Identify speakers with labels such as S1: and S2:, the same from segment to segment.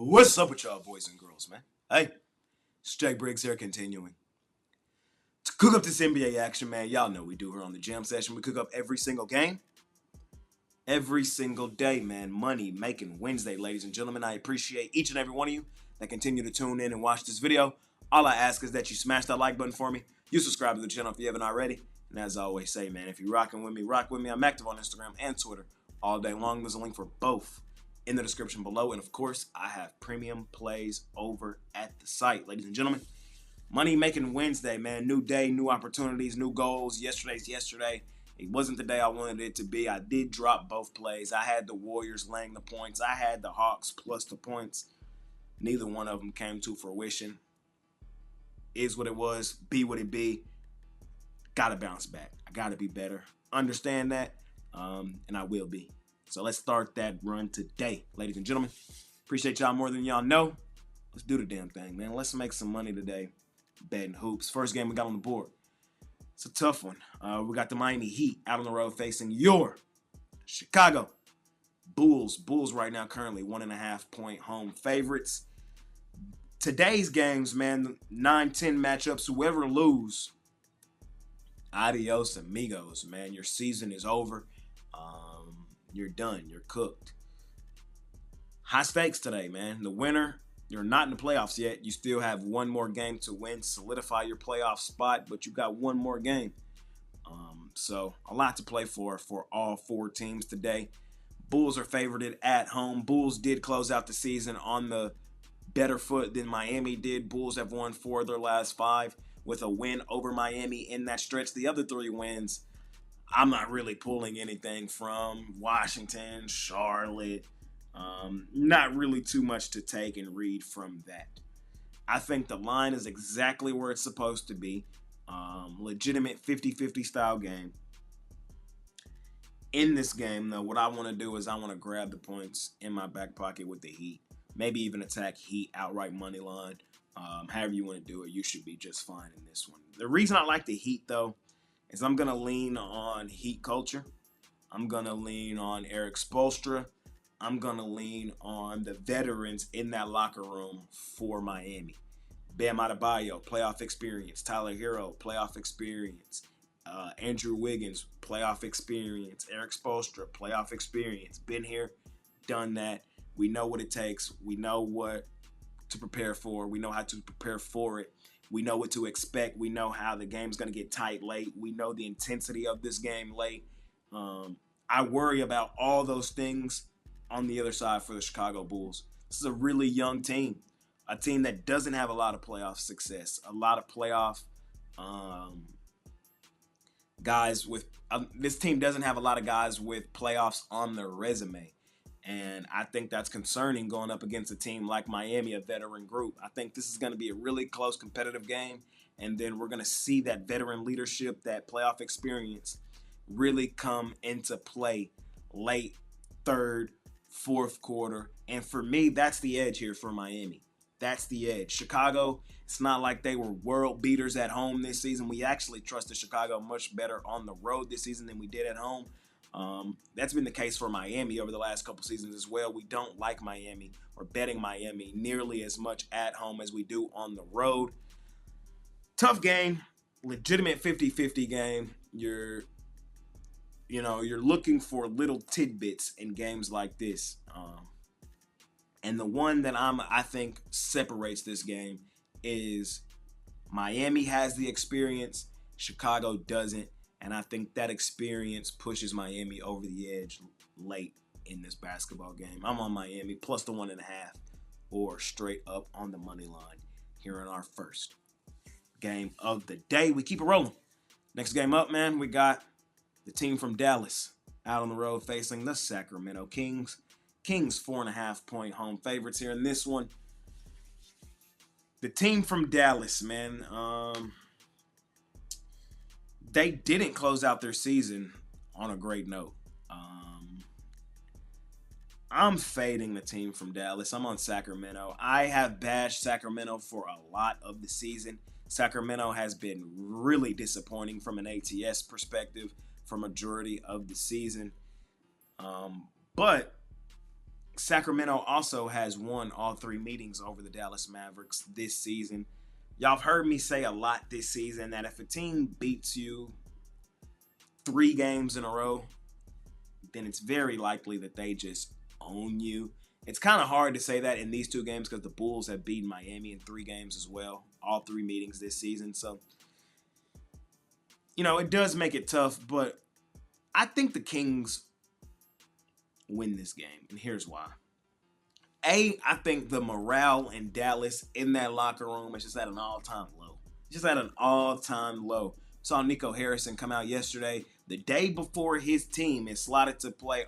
S1: What's up with y'all boys and girls, man? Hey, it's Jake Briggs here continuing to cook up this NBA action, man. Y'all know we do here on the Jam Session. We cook up every single game, every single day, man. Money making Wednesday, ladies and gentlemen. I appreciate each and every one of you that continue to tune in and watch this video. All I ask is that you smash that like button for me. You subscribe to the channel if you haven't already. And as I always say, man, if you're rocking with me, rock with me. I'm active on Instagram and Twitter all day long. There's a link for both in the description below. And of course, I have premium plays over at the site. Ladies and gentlemen, Money Making Wednesday, man. New day, new opportunities, new goals. Yesterday's yesterday. It wasn't the day I wanted it to be. I did drop both plays. I had the Warriors laying the points. I had the Hawks plus the points. Neither one of them came to fruition. Is what it was. Be what it be. Got to bounce back. I got to be better. Understand that, and I will be. So let's start that run today, ladies and gentlemen. Appreciate y'all more than y'all know. Let's do the damn thing, man. Let's make some money today betting hoops. First game we got on the board. It's a tough one. We got the Miami Heat out on the road facing your Chicago Bulls. Bulls right now currently 1.5 point home favorites. Today's games, man, 9-10 matchups. Whoever lose, adios amigos, man. Your season is over. You're done. You're cooked. High stakes today, man. The winner, you're not in the playoffs yet. You still have one more game to win, solidify your playoff spot, but you got one more game. So a lot to play for all four teams today. Bulls are favored at home. Bulls did close out the season on the better foot than Miami did. Bulls have won 4 of their last 5 with a win over Miami in that stretch. The other 3 wins, I'm not really pulling anything from. Washington, Charlotte, not really too much to take and read from that. I think the line is exactly where it's supposed to be. Legitimate 50-50 style game. In this game, though, what I want to do is I want to grab the points in my back pocket with the Heat. Maybe even attack Heat outright money line. However you want to do it, you should be just fine in this one. The reason I like the Heat, though, is I'm going to lean on Heat culture. I'm going to lean on Eric Spoelstra. I'm going to lean on the veterans in that locker room for Miami. Bam Adebayo, playoff experience. Tyler Hero, playoff experience. Andrew Wiggins, playoff experience. Eric Spoelstra, playoff experience. Been here, done that. We know what it takes. We know what to prepare for. We know how to prepare for it. We know what to expect. We know how the game's going to get tight late. We know the intensity of this game late. I worry about all those things on the other side for the Chicago Bulls. This is a really young team, a team that doesn't have a lot of playoff success, a lot of playoff guys with this team doesn't have a lot of guys with playoffs on their resume. And I think that's concerning going up against a team like Miami, a veteran group. I think this is going to be a really close competitive game. And then we're going to see that veteran leadership, that playoff experience really come into play late third, fourth quarter. And for me, that's the edge here for Miami. That's the edge. Chicago, it's not like they were world beaters at home this season. We actually trusted Chicago much better on the road this season than we did at home. That's been the case for Miami over the last couple seasons as well. We don't like Miami or betting Miami nearly as much at home as we do on the road. Tough game, legitimate 50-50 game. You're looking for little tidbits in games like this. And the one that I think separates this game is Miami has the experience, Chicago doesn't. And I think that experience pushes Miami over the edge late in this basketball game. I'm on Miami plus the 1.5 or straight up on the money line here in our first game of the day. We keep it rolling. Next game up, man, we got the team from Dallas out on the road facing the Sacramento Kings. Kings 4.5 point home favorites here in this one. The team from Dallas, man, they didn't close out their season on a great note. I'm fading the team from Dallas. I'm on Sacramento. I have bashed Sacramento for a lot of the season. Sacramento has been really disappointing from an ATS perspective for majority of the season. But Sacramento also has won all 3 meetings over the Dallas Mavericks this season. Y'all have heard me say a lot this season that if a team beats you 3 games in a row, then it's very likely that they just own you. It's kind of hard to say that in these 2 games because the Bulls have beaten Miami in 3 games as well, all 3 meetings this season. So, it does make it tough, but I think the Kings win this game, and here's why. I think the morale in Dallas in that locker room is just at an all-time low. Just at an all-time low. Saw Nico Harrison come out yesterday, the day before his team is slotted to play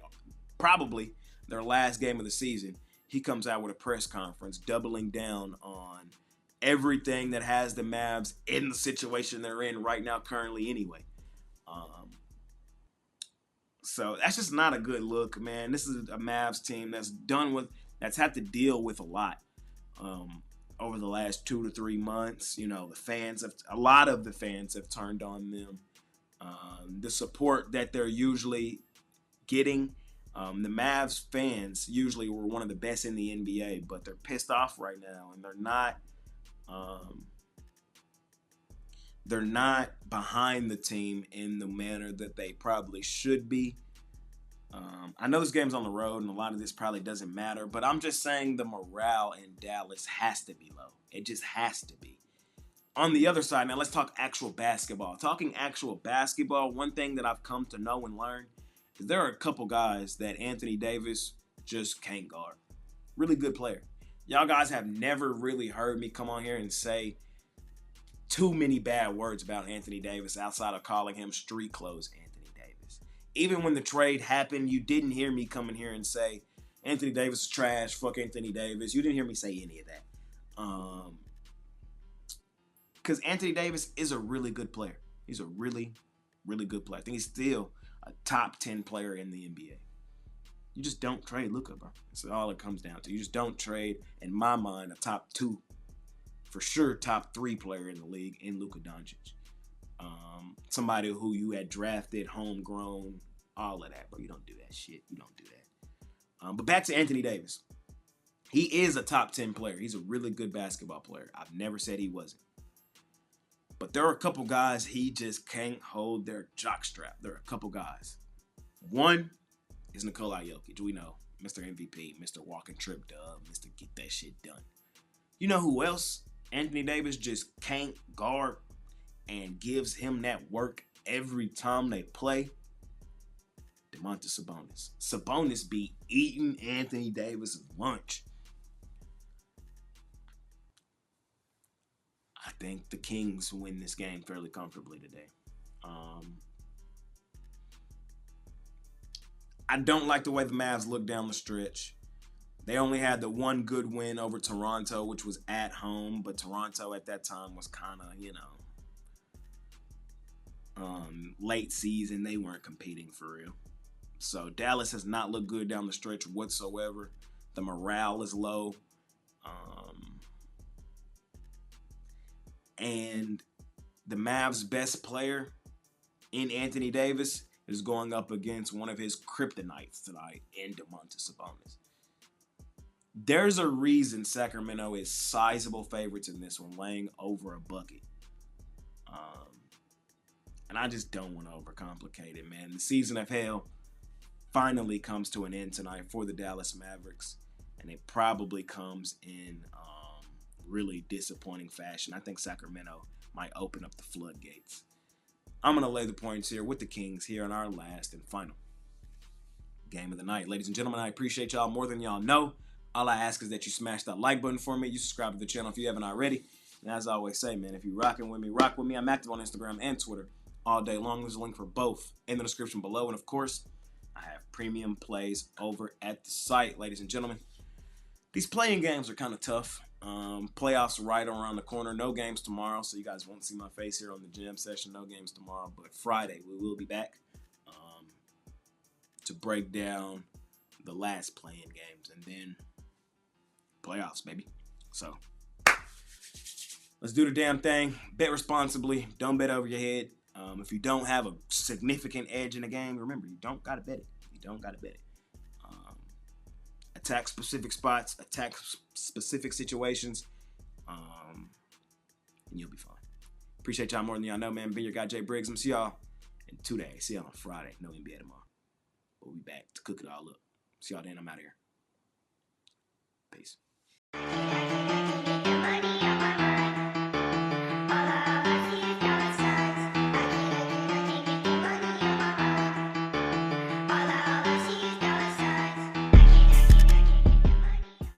S1: probably their last game of the season. He comes out with a press conference doubling down on everything that has the Mavs in the situation they're in right now currently anyway. So that's just not a good look, man. This is a Mavs team that's had to deal with a lot over the last 2 to 3 months. A lot of the fans have turned on them. The support that they're usually getting, the Mavs fans usually were one of the best in the NBA, but they're pissed off right now, and they're not behind the team in the manner that they probably should be. I know this game's on the road, and a lot of this probably doesn't matter, but I'm just saying the morale in Dallas has to be low. It just has to be. On the other side, now let's talk actual basketball. Talking actual basketball, one thing that I've come to know and learn is there are a couple guys that Anthony Davis just can't guard. Really good player. Y'all guys have never really heard me come on here and say too many bad words about Anthony Davis outside of calling him street clothes Anthony Davis. Even when the trade happened, you didn't hear me come in here and say Anthony Davis is trash, fuck Anthony Davis. You didn't hear me say any of that. Because Anthony Davis is a really good player. He's a really, really good player. I think he's still a top 10 player in the NBA. You just don't trade Luka, bro. That's all it comes down to. You just don't trade, in my mind, a top 2, for sure, top 3 player in the league in Luka Doncic. Somebody who you had drafted, homegrown, all of that, bro. You don't do that shit. You don't do that. But back to Anthony Davis. He is a top 10 player. He's a really good basketball player. I've never said he wasn't. But there are a couple guys he just can't hold their jockstrap. There are a couple guys. One is Nikola Jokic. We know. Mr. MVP, Mr. Walking Trip Dub, Mr. Get That Shit Done. You know who else Anthony Davis just can't guard and gives him that work every time they play? Domantas Sabonis. Sabonis be eating Anthony Davis' lunch. I think the Kings win this game fairly comfortably today. I don't like the way the Mavs look down the stretch. They only had the one good win over Toronto, which was at home, but Toronto at that time was kind of, late season. They weren't competing for real. So Dallas has not looked good down the stretch whatsoever. The morale is low. And the Mavs' best player in Anthony Davis is going up against one of his kryptonites tonight in Domantas Sabonis. There's a reason Sacramento is sizable favorites in this one, laying over a bucket. And I just don't want to overcomplicate it, man. The season of hell finally comes to an end tonight for the Dallas Mavericks, and it probably comes in really disappointing fashion. I think Sacramento might open up the floodgates. I'm going to lay the points here with the Kings here in our last and final game of the night. Ladies and gentlemen, I appreciate y'all more than y'all know. All I ask is that you smash that like button for me. You subscribe to the channel if you haven't already. And as I always say, man, if you're rocking with me, rock with me. I'm active on Instagram and Twitter all day long. There's a link for both in the description below. And of course, I have premium plays over at the site, ladies and gentlemen. These playing games are kind of tough. Playoffs right around the corner. No games tomorrow, so you guys won't see my face here on the jam session. No games tomorrow, but Friday we will be back to break down the last playing games and then playoffs, baby. So let's do the damn thing. Bet responsibly. Don't bet over your head. If you don't have a significant edge in the game, remember, you don't gotta bet it. You don't gotta bet it. attack specific spots, attack specific situations, and you'll be fine. Appreciate y'all more than y'all know, man. Been your guy, Jay Briggs. I'm see y'all in 2 days. See y'all on Friday. No NBA tomorrow. We'll be back to cook it all up. See y'all then. I'm out of here. Peace.